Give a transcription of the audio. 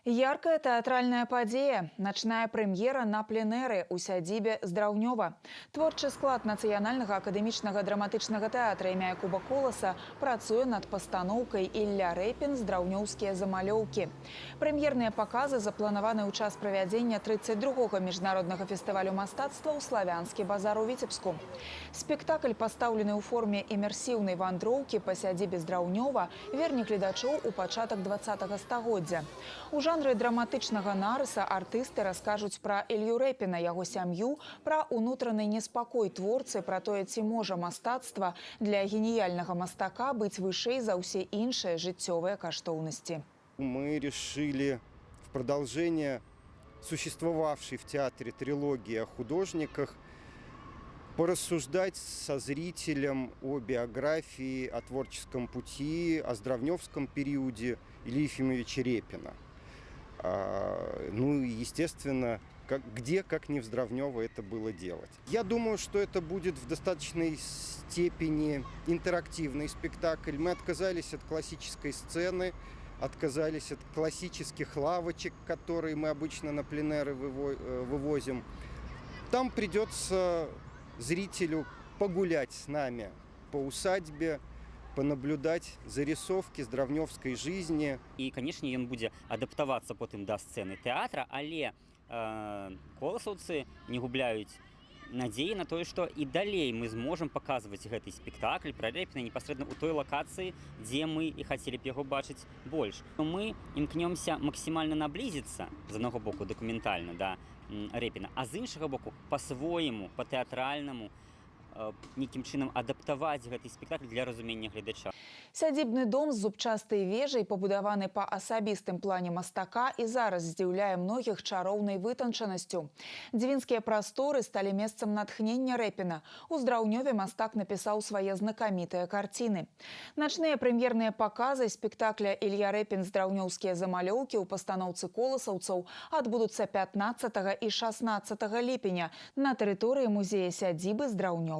Яркая тэатральная падзея, начная прэм'ера на пленэры ў сядзібе Здраўнёва. Творчы склад Нацыянальнага акадэмічнага драматычнага тэатра імя Якуба Коласа працуе над пастаноўкай «Ілля Рэпін. Здраўнёўскія замалёўкі». Прэм'ерныя паказы запланаваны ў час правядзення 32-го міжнароднага фестывалю мастацтва ў Славянскі базар у Віцебску. Спектакль, пастаўлены ў форме імерсіўнай вандроўкі па сядзібе Здраўнёва, верне гледачоў у пачатак 20-го стагоддзя. У жанры драматычнага нарыса артысты раскажуць пра Ілью Рэпіна, яго сям'ю, пра ўнутраны неспакой творцы, пра тое, ці можа мастацтва для геніяльнага мастака быць вышэй за ўсе іншыя жыццёвыя каштоўнасти. Мы решили в продолжение существовавшей в театре трилогии о художниках порассуждать со зрителем о биографии, о творческом пути, о здраўнёвском периоде Ильи Ефимовича Репина. Ну и, естественно, где, как не в Здраўнёво, это было делать. Я думаю, что это будет в достаточной степени интерактивный спектакль. Мы отказались от классической сцены, отказались от классических лавочек, которые мы обычно на пленэры вывозим. Там придется зрителю погулять с нами по усадьбе, понаблюдать зарисовки здраўнёвскай жизни. І, канешне, ён будзе адаптавацца потым да сцэны тэатра, але коласаўцы не губляюць надзеі на тое, што і далей мы зможам паказваць гэты спектакль пра Рэпіна непасрэдна ў той лакацыі, дзе мы і хацелі б яго бачыць больш. Мы імкнёмся максімальна наблізіцца, з аднаго боку, дакументальна да Рэпіна, а з іншага боку, па-свойму, па-тэатральнаму, нейкім чынам адаптаваць гэты спектакль для разумення гледача. Сядзібны дом з зубчастай вежай, пабудаваны па асабістым плане мастака, і зараз здзіўляе многіх чароўнай вытанчанасцю. Дзвінскія прасторы сталі месцам натхнення Рэпіна. У Здраўнёве мастак напісаў свае знакамітыя карціны. Начныя прэм'ерныя паказы спектакля «Ілля Рэпін. Здраўнёўскія замалёўкі» ў пастаноўцы коласаўцаў адбудуцца 15 і 16 ліпеня на тэрыторыі музея сядзібы Здраўнёва.